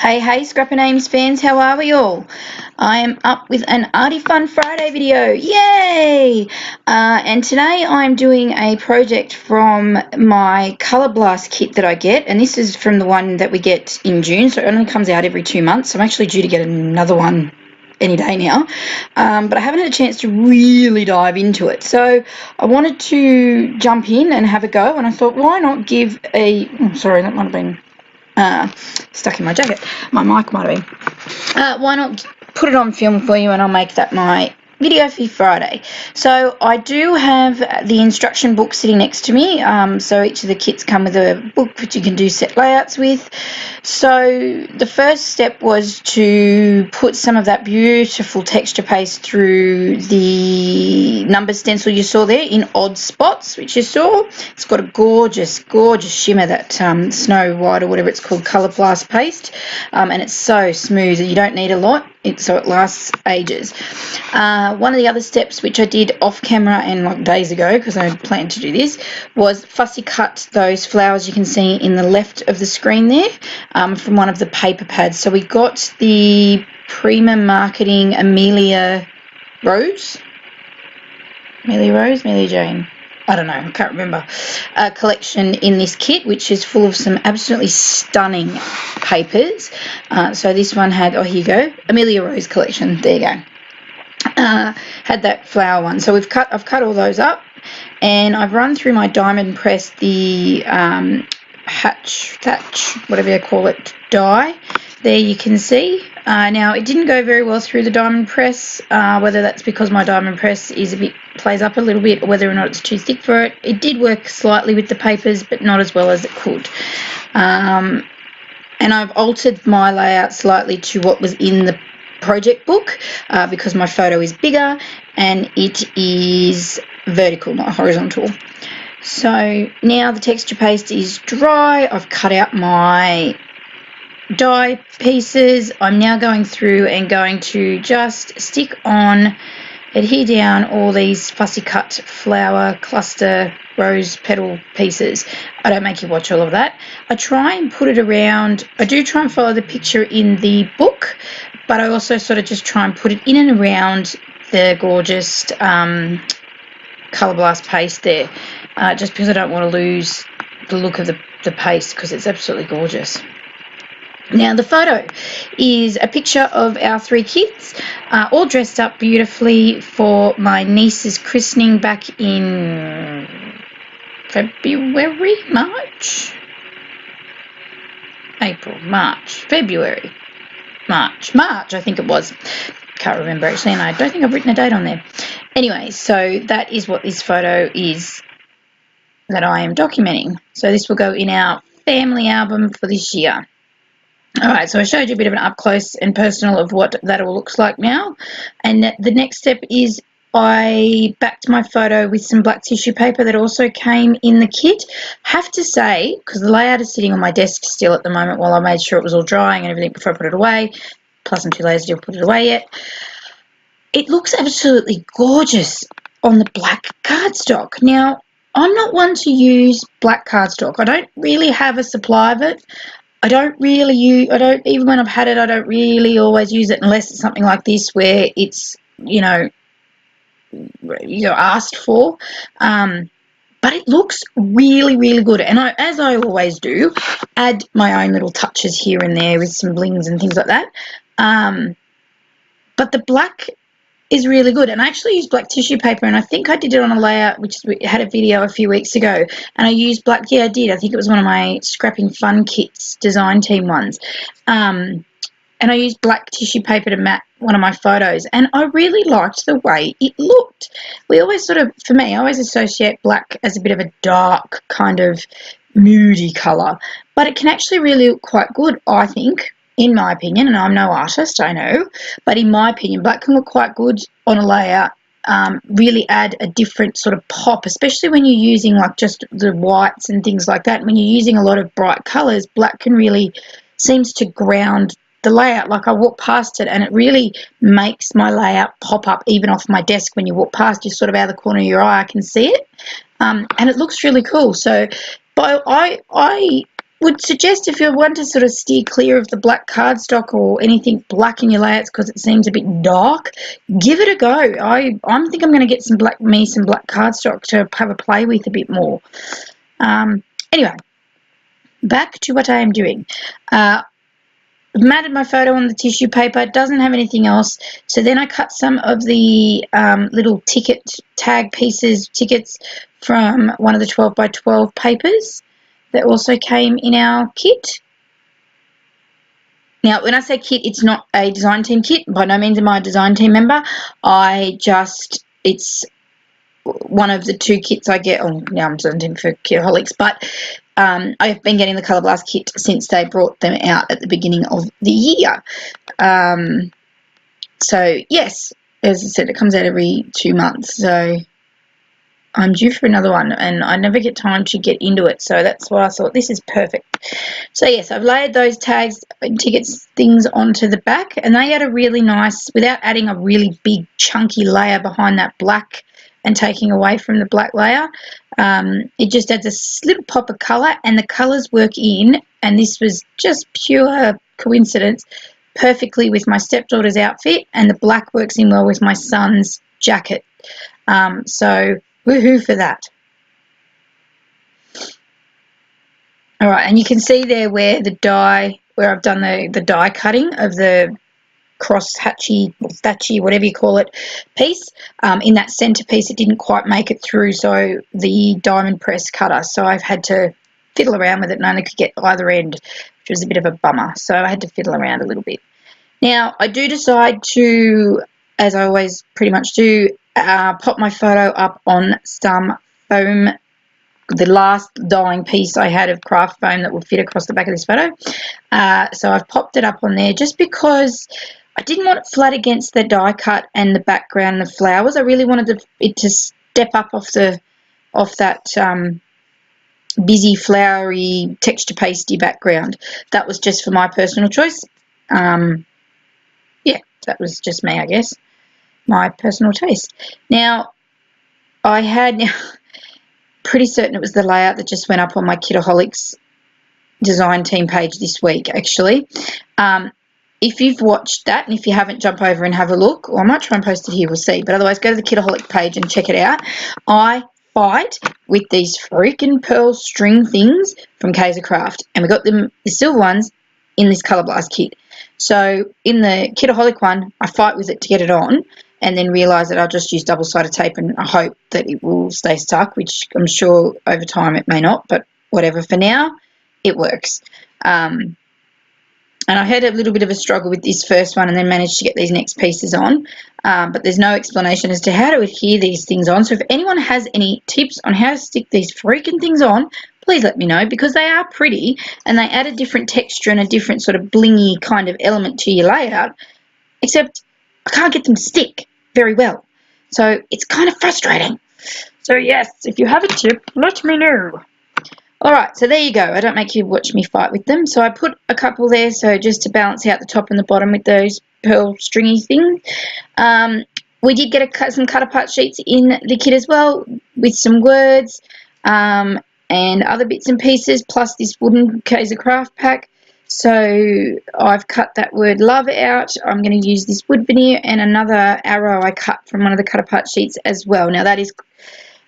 Hey, Scrapper Names fans, how are we all? I am up with an Arty Fun Friday video, yay! And today I'm doing a project from my Colour Blast kit that I get, and this is from the one that we get in June, so it only comes out every 2 months. I'm actually due to get another one any day now, but I haven't had a chance to really dive into it. So I wanted to jump in and have a go, and I thought, why not give a... Oh, sorry, that might have been... stuck in my jacket. My mic might have been. Why not put it on film for you and I'll make that my video for Friday. So I do have the instruction book sitting next to me. So each of the kits come with a book which you can do set layouts with. So the first step was to put some of that beautiful texture paste through the number stencil you saw there in odd spots, which you saw. It's got a gorgeous shimmer, that Snow White or whatever it's called Colour Blast paste, and it's so smooth that you don't need a lot, so it lasts ages. One of the other steps which I did off camera and like days ago, because I planned to do this, was fussy cut those flowers you can see in the left of the screen there, from one of the paper pads. So we got the Prima Marketing Amelia Jane, I don't know, I can't remember, collection in this kit, which is full of some absolutely stunning papers. So this one had, oh, here you go, Amelia Rose collection, there you go. Had that flower one. So I've cut all those up, and I've run through my diamond press the thatch, whatever you call it, die. There you can see. Now it didn't go very well through the diamond press, whether that's because my diamond press plays up a little bit, or whether or not it's too thick for it. It did work slightly with the papers, but not as well as it could. And I've altered my layout slightly to what was in the project book, because my photo is bigger and it is vertical, not horizontal. So now the texture paste is dry. I've cut out my die pieces. I'm now going through and going to just stick on, adhere down all these fussy cut flower cluster rose petal pieces. I don't make you watch all of that. I try and put it around, I do try and follow the picture in the book, but I also sort of just try and put it in and around the gorgeous Colour Blast paste there, just because I don't want to lose the look of the paste, because it's absolutely gorgeous. Now the photo is a picture of our 3 kids, all dressed up beautifully for my niece's christening back in February, March, I think it was. Can't remember actually, and I don't think I've written a date on there. Anyway, so that is what this photo is that I am documenting. So this will go in our family album for this year. Alright, so I showed you a bit of an up close and personal of what that all looks like now. And the next step is I backed my photo with some black tissue paper that also came in the kit. Have to say, because the layout is sitting on my desk still at the moment while I made sure it was all drying and everything before I put it away, plus I'm too lazy to put it away yet, it looks absolutely gorgeous on the black cardstock. Now, I'm not one to use black cardstock. I don't really have a supply of it. Even when I've had it, I don't really always use it unless it's something like this where it's, you're asked for. But it looks really good. And as I always do, add my own little touches here and there with some blings and things like that. But the black is really good, and I actually used black tissue paper, and I think I did it on a layout which had a video a few weeks ago, and I used black, yeah I did, I think it was one of my Scrapping Fun Kits design team ones, and I used black tissue paper to mat one of my photos, and I really liked the way it looked. We always for me, I always associate black as a bit of a dark kind of moody colour, but it can actually really look quite good, I think. In my opinion, and I'm no artist, I know, but in my opinion, black can look quite good on a layout, really add a different sort of pop, especially when you're using like just the whites and things like that. When you're using a lot of bright colours, black can really seems to ground the layout. Like I walk past it and it really makes my layout pop up even off my desk. When you walk past, just sort of out of the corner of your eye, I can see it, and it looks really cool. So, but I would suggest if you want to sort of steer clear of the black cardstock or anything black in your layouts because it seems a bit dark, give it a go. I think I'm going to get some black cardstock to have a play with a bit more. Anyway, back to what I am doing. I've matted my photo on the tissue paper. It doesn't have anything else. So then I cut some of the little ticket tag tickets from one of the 12 by 12 papers that also came in our kit. Now, when I say kit, it's not a design team kit. By no means am I a design team member. It's one of the 2 kits I get. Oh, now I'm design team for Kitaholics, but I've been getting the Colour Blast kit since they brought them out at the beginning of the year. So, yes, as I said, it comes out every 2 months. So I'm due for another one, and I never get time to get into it. So that's why I thought this is perfect. So, yes, I've layered those tags and tickets things onto the back, and they add a really nice, without adding a really big chunky layer behind that black and taking away from the black layer. It just adds a little pop of colour, and the colours work in, and this was just pure coincidence, perfectly with my stepdaughter's outfit, and the black works in well with my son's jacket. So woohoo for that. All right, and you can see there where I've done the die cutting of the cross hatchy, thatchy, whatever you call it, piece. In that centre piece, it didn't quite make it through, so the diamond press cutter. So I've had to fiddle around with it and only could get either end, which was a bit of a bummer. So I had to fiddle around a little bit. Now, I do decide to, as I always pretty much do, pop my photo up on some foam. The last dyeing piece I had of craft foam that would fit across the back of this photo. So I've popped it up on there just because I didn't want it flat against the die cut and the background and the flowers. I really wanted it to step up off that busy, flowery, texture pasty background. That was just for my personal choice. Yeah, that was just me, I guess. My personal taste. Now, I had pretty certain it was the layout that just went up on my Kitaholics design team page this week, actually. If you've watched that, and if you haven't, jump over and have a look, or I might try and post it here, we'll see, but otherwise go to the Kitaholic page and check it out. I fight with these freaking pearl string things from Kaiser Craft, and we got them, the silver ones, in this Colour Blast kit. So in the Kitaholic one, I fight with it to get it on, and then realise that I'll just use double-sided tape and I hope that it will stay stuck, which I'm sure over time it may not, but whatever. For now, it works. And I had a little bit of a struggle with this first one and then managed to get these next pieces on, but there's no explanation as to how to adhere these things on. So if anyone has any tips on how to stick these freaking things on, please let me know, because they are pretty and they add a different texture and a different sort of blingy kind of element to your layout, except I can't get them to stick very well. So it's kind of frustrating. So yes, if you have a tip, let me know. Alright, so there you go. I don't make you watch me fight with them. So I put a couple there, so just to balance out the top and the bottom with those pearl stringy things. We did get some cut-apart sheets in the kit as well, with some words and other bits and pieces, plus this wooden Kaiser Craft pack. So I've cut that word love out. I'm going to use this wood veneer and another arrow I cut from one of the cut-apart sheets as well. Now that is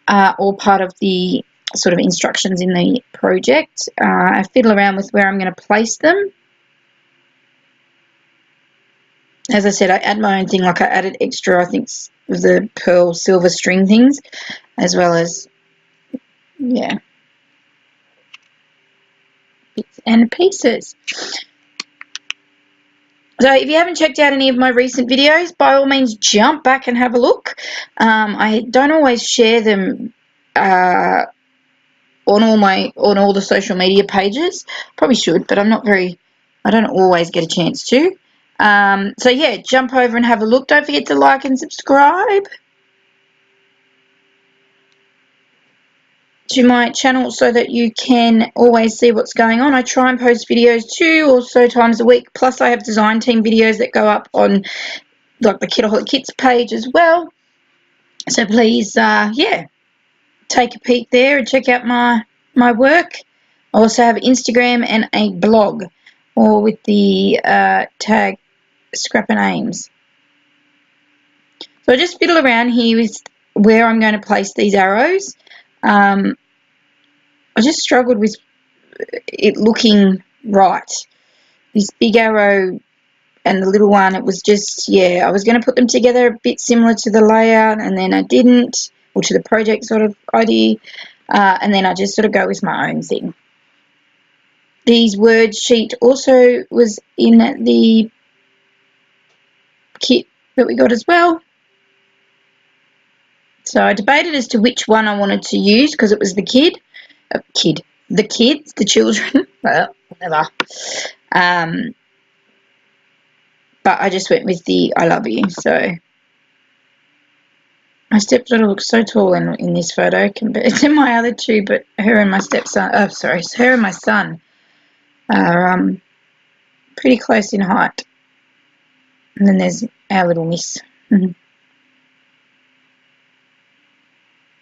all part of the sort of instructions in the project. I fiddle around with where I'm going to place them. As I said, I add my own thing, like I added extra, I think, of the pearl silver string things, as well as, yeah, bits and pieces. So if you haven't checked out any of my recent videos, by all means jump back and have a look. I don't always share them on all the social media pages. Probably should, but I don't always get a chance to. So yeah, jump over and have a look. Don't forget to like and subscribe to my channel so that you can always see what's going on. I try and post videos 2 or so times a week, plus I have design team videos that go up on like the Kitaholic Kits page as well. So please, yeah, take a peek there and check out my work. I also have Instagram and a blog, all with the tag Scrap and Ames. So I just fiddle around here with where I'm going to place these arrows. I just struggled with it looking right. This big arrow and the little one, it was just, yeah, I was going to put them together a bit similar to the layout, and then I didn't, or to the project sort of idea, and then I just sort of go with my own thing. These word sheet also was in the kit that we got as well. So I debated as to which one I wanted to use because it was the kids, the children, well, whatever. But I just went with the I love you. So my stepdaughter looks so tall in this photo compared to my other two, but her and my stepson, her and my son are pretty close in height. And then there's our little miss.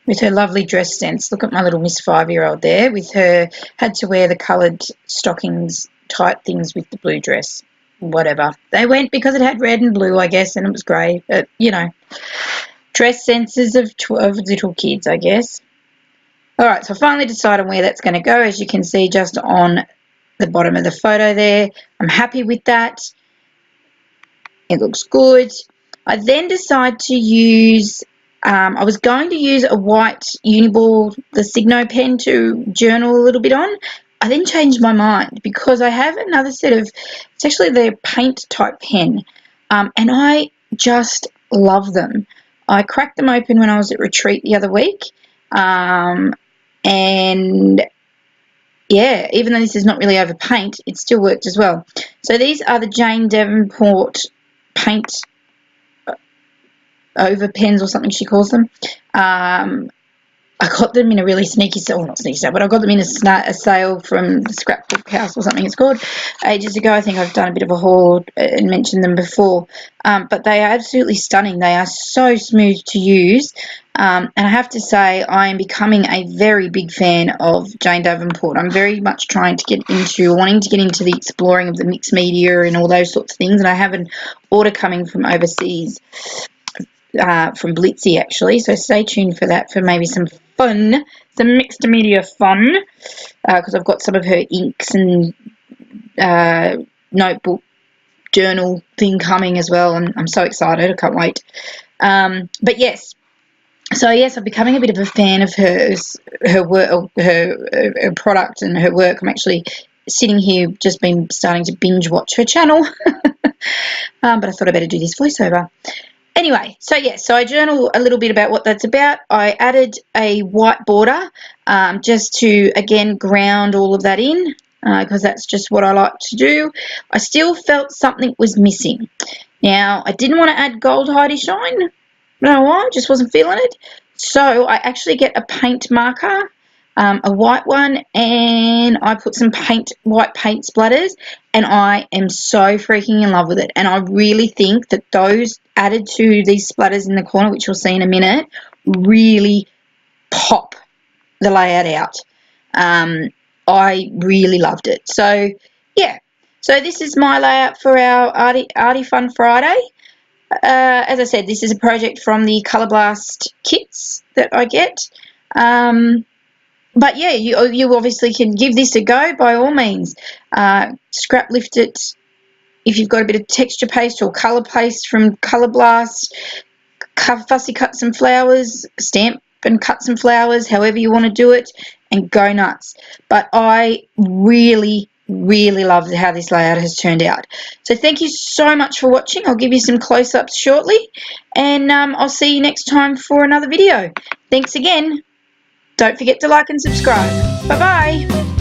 With her lovely dress sense. Look at my little Miss 5-year-old there with her, had to wear the coloured stockings, tight things with the blue dress. Whatever. They went because it had red and blue, I guess, and it was grey. But, you know, dress senses of little kids, I guess. All right, so I finally decided where that's going to go, as you can see just on the bottom of the photo there. I'm happy with that. It looks good. I then decide to use... I was going to use a white Uniball, the Signo pen, to journal a little bit on. I then changed my mind because I have another set of, it's actually the paint type pen, and I just love them. I cracked them open when I was at retreat the other week, and yeah, even though this is not really over paint, it still worked as well. So these are the Jane Davenport paint over pens or something she calls them. I got them in a really sneaky sale, well, not sneaky sale, but I got them in a sale from the Scrapbook House or something it's called, ages ago. I think I've done a bit of a haul and mentioned them before, but they are absolutely stunning. They are so smooth to use, and I have to say I am becoming a very big fan of Jane Davenport. I'm very much wanting to get into the exploring of the mixed media and all those sorts of things, and I have an order coming from overseas, from Blitzy actually, so stay tuned for that, for maybe some mixed media fun, because I've got some of her inks and notebook journal thing coming as well, and I'm so excited, I can't wait. But yes, so yes, I'm becoming a bit of a fan of her work, her product and her work. I'm actually sitting here, just been starting to binge watch her channel, but I thought I'd better do this voiceover. Anyway, so yes, so I journal a little bit about what that's about. I added a white border just to, again, ground all of that in, because that's just what I like to do. I still felt something was missing. Now, I didn't want to add gold Heidi Shine. I don't know why, I just wasn't feeling it. So I actually get a paint marker, a white one, and I put some white paint splatters, and I am so freaking in love with it. And I really think that those added to these splatters in the corner, which you'll see in a minute, really pop the layout out. I really loved it. So yeah, so this is my layout for our Arty Fun Friday. As I said, this is a project from the Colour Blast kits that I get. But yeah, you obviously can give this a go by all means. Scrap lift it if you've got a bit of texture paste or colour paste from Colour Blast. Fussy cut some flowers, stamp and cut some flowers, however you want to do it, and go nuts. But I really, really love how this layout has turned out. So thank you so much for watching. I'll give you some close-ups shortly, and I'll see you next time for another video. Thanks again. Don't forget to like and subscribe. Bye-bye.